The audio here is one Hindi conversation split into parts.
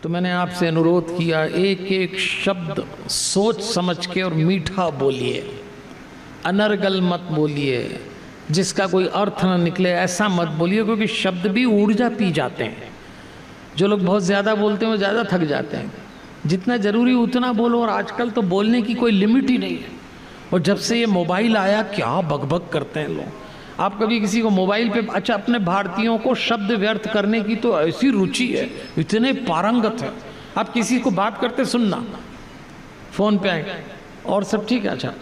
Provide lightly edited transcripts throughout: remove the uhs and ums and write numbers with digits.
तो मैंने आपसे अनुरोध किया, एक एक शब्द सोच समझ के और मीठा बोलिए, अनर्गल मत बोलिए, जिसका कोई अर्थ न निकले ऐसा मत बोलिए, क्योंकि शब्द भी ऊर्जा पी जाते हैं। जो लोग बहुत ज़्यादा बोलते हैं वो ज़्यादा थक जाते हैं। जितना ज़रूरी उतना बोलो, और आजकल तो बोलने की कोई लिमिट ही नहीं है। और जब से ये मोबाइल आया क्या बकबक करते हैं लोग। आप कभी किसी को मोबाइल पे, अच्छा अपने भारतीयों को शब्द व्यर्थ करने की तो ऐसी रुचि है, इतने पारंगत है। आप किसी को बात करते सुनना, फ़ोन पे आए और सब ठीक है, अच्छा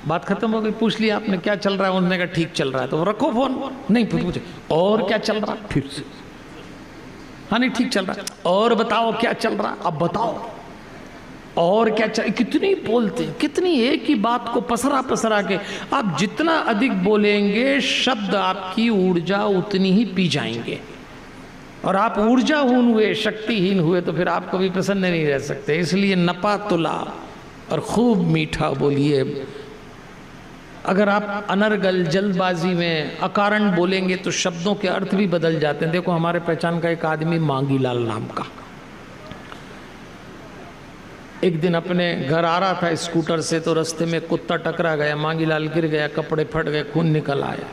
बात खत्म हो गई, पूछ लिया आपने क्या चल रहा है, उन्होंने कहा ठीक चल रहा है, तो रखो फोन, नहीं फिर पूछे और क्या चल रहा है, फिर से हाँ नहीं ठीक चल रहा है, और बताओ क्या चल रहा है, अब बताओ और क्या चल। कितनी बोलते हैं, कितनी एक ही बात को पसरा पसरा के। आप जितना अधिक बोलेंगे शब्द आपकी ऊर्जा उतनी ही पी जाएंगे, और आप ऊर्जाहीन हुए, शक्तिहीन हुए तो फिर आप कभी प्रसन्न नहीं रह सकते। इसलिए नपा तुला और खूब मीठा बोलिए। अगर आप अनर्गल जल्दबाजी में अकारण बोलेंगे तो शब्दों के अर्थ भी बदल जाते हैं। देखो हमारे पहचान का एक आदमी मांगीलाल नाम का, एक दिन अपने घर आ रहा था स्कूटर से, तो रास्ते में कुत्ता टकरा गया, मांगीलाल गिर गया, कपड़े फट गए, खून निकल आया।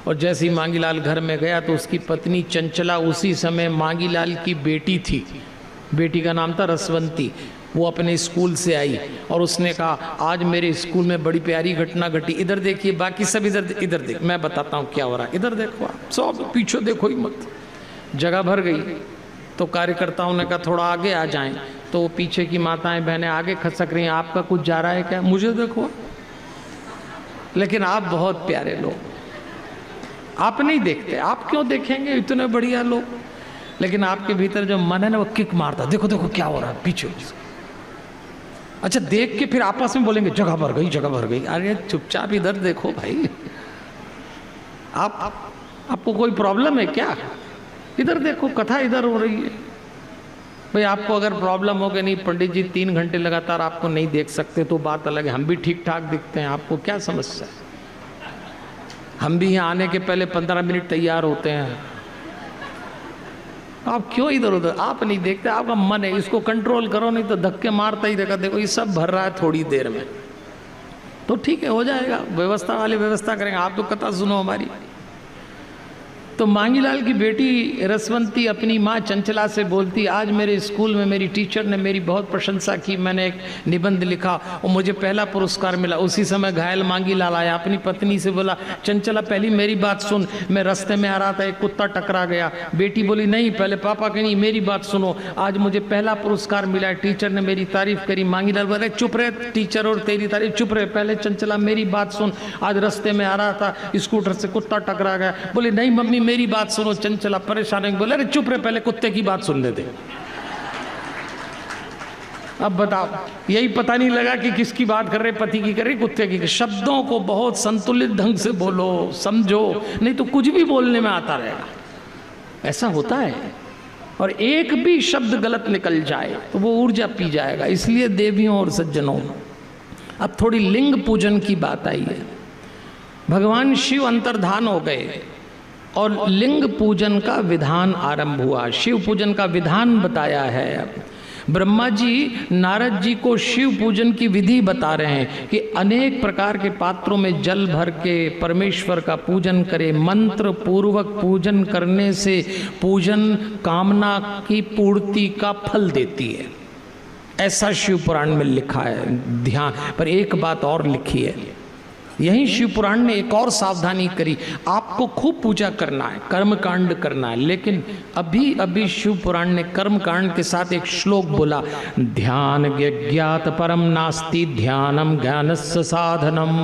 और जैसे ही मांगीलाल घर में गया तो उसकी पत्नी चंचला उसी समय मांगीलाल की बेटी थी, बेटी का नाम था रसवंती, वो अपने स्कूल से आई और उसने कहा आज मेरे स्कूल में बड़ी प्यारी घटना घटी, इधर देखिए, बाकी सब इधर देख, मैं बताता हूँ क्या हो रहा है, इधर देखो आप सब, पीछे देखो ही मत। जगह भर गई तो कार्यकर्ताओं ने कहा थोड़ा आगे आ जाएं, तो वो पीछे की माताएं बहनें आगे खसक रही हैं, आपका कुछ जा रहा है क्या, मुझे देखो। लेकिन आप बहुत प्यारे लोग, आप नहीं देखते, आप क्यों देखेंगे, इतने बढ़िया लोग। लेकिन आपके भीतर जो मन है ना वो किक मारता, देखो देखो क्या हो रहा है पीछे। अच्छा देख के फिर आपस में बोलेंगे जगह भर गई, जगह भर गई। अरे चुपचाप इधर देखो भाई, आपको कोई प्रॉब्लम है क्या, इधर देखो, कथा इधर हो रही है। भाई आपको अगर प्रॉब्लम हो गई, नहीं पंडित जी 3 घंटे लगातार आपको नहीं देख सकते तो बात अलग है, हम भी ठीक ठाक दिखते हैं, आपको क्या समस्या है। हम भी यहाँ आने के पहले 15 मिनट तैयार होते हैं, आप क्यों इधर उधर, आप नहीं देखते, आपका मन है, इसको कंट्रोल करो, नहीं तो धक्के मारता ही देखा, देखो ये सब भर रहा है थोड़ी देर में, तो ठीक है हो जाएगा, व्यवस्था वाली व्यवस्था करेंगे, आप तो कथा सुनो हमारी। तो मांगीलाल की बेटी रसवंती अपनी माँ चंचला से बोलती, आज मेरे स्कूल में मेरी टीचर ने मेरी बहुत प्रशंसा की, मैंने एक निबंध लिखा और मुझे पहला पुरस्कार मिला। उसी समय घायल मांगीलाल आया, अपनी पत्नी से बोला चंचला पहली मेरी बात सुन, मैं रास्ते में आ रहा था, एक कुत्ता टकरा गया। बेटी बोली नहीं, पहले पापा की नहीं, मेरी बात सुनो, आज मुझे पहला पुरस्कार मिला, टीचर ने मेरी तारीफ करी। मांगीलाल बोले चुप रहे, टीचर और तेरी तारीफ, चुप रहे, पहले चंचला मेरी बात सुन, आज रास्ते में आ रहा था, स्कूटर से कुत्ता टकरा गया। बोले नहीं मम्मी मेरी बात सुनो। चंचला परेशान है, बोले अरे चुप रहे, पहले कुत्ते की बात सुनने दे। अब बताओ, यही पता नहीं लगा कि किसकी बात कर रहे, पति की कर रहे, कुत्ते की। शब्दों को बहुत संतुलित ढंग से बोलो, समझो, नहीं तो कुछ भी बोलने में आता रहेगा, ऐसा होता है। और एक भी शब्द गलत निकल जाए तो वो ऊर्जा पी जाएगा। इसलिए देवियों और सज्जनों, अब थोड़ी लिंग पूजन की बात आई है। भगवान शिव अंतर्धान हो गए और लिंग पूजन का विधान आरंभ हुआ, शिव पूजन का विधान बताया है। ब्रह्मा जी नारद जी को शिव पूजन की विधि बता रहे हैं कि अनेक प्रकार के पात्रों में जल भर के परमेश्वर का पूजन करें। मंत्र पूर्वक पूजन करने से पूजन कामना की पूर्ति का फल देती है, ऐसा शिव पुराण में लिखा है। ध्यान पर एक बात और लिखी है, यही शिव पुराण ने एक और सावधानी करी, आपको खूब पूजा करना है, कर्म कांड करना है, लेकिन अभी अभी शिव पुराण ने कर्म कांड के साथ एक श्लोक बोला, ध्यान ज्ञात परम नास्ति ध्यानम ज्ञानस्य साधनम।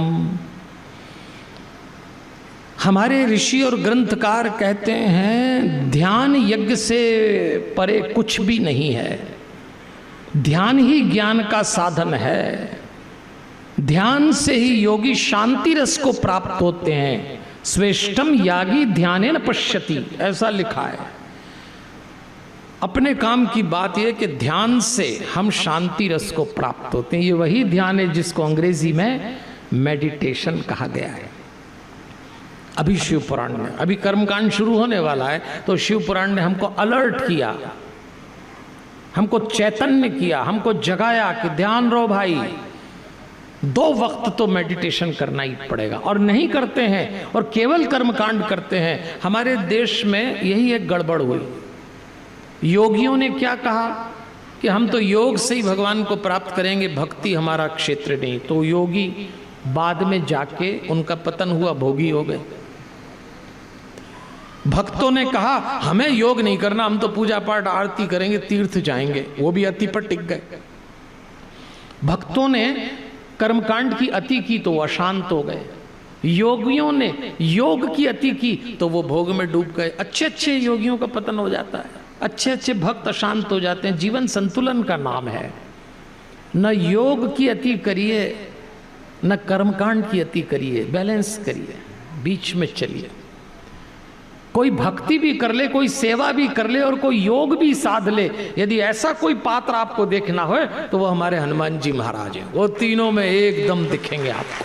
हमारे ऋषि और ग्रंथकार कहते हैं ध्यान यज्ञ से परे कुछ भी नहीं है, ध्यान ही ज्ञान का साधन है। ध्यान से ही योगी शांति रस को प्राप्त होते हैं। श्रेष्ठम यागी ध्यानेन पश्यति, ऐसा लिखा है। अपने काम की बात यह कि ध्यान से हम शांति रस को प्राप्त होते हैं। ये वही ध्यान है जिसको अंग्रेजी में मेडिटेशन कहा गया है। अभी शिव पुराण में, अभी कर्मकांड शुरू होने वाला है, तो शिव पुराण ने हमको अलर्ट किया हमको चैतन्य किया, हमको जगाया कि ध्यान रहो भाई, 2 वक्त तो मेडिटेशन करना ही पड़ेगा। और नहीं करते हैं और केवल कर्मकांड करते हैं। हमारे देश में यही एक गड़बड़ हुई। योगियों ने क्या कहा कि हम तो योग से ही भगवान को प्राप्त करेंगे, भक्ति हमारा क्षेत्र नहीं। तो योगी बाद में जाके उनका पतन हुआ, भोगी हो गए। भक्तों ने कहा हमें योग नहीं करना, हम तो पूजा पाठ आरती करेंगे, तीर्थ जाएंगे, वो भी अति पर टिक गए। भक्तों ने कर्मकांड की अति की तो वो अशांत हो गए। योगियों ने योग की अति की तो वो भोग में डूब गए। अच्छे अच्छे योगियों का पतन हो जाता है, अच्छे अच्छे भक्त अशांत हो जाते हैं। जीवन संतुलन का नाम है। न योग की अति करिए, न कर्मकांड की अति करिए, बैलेंस करिए, बीच में चलिए। कोई भक्ति भी कर ले, कोई सेवा भी कर ले और कोई योग भी साध ले। यदि ऐसा कोई पात्र आपको देखना हो तो वो हमारे हनुमान जी महाराज हैं। वो तीनों में एकदम दिखेंगे आपको।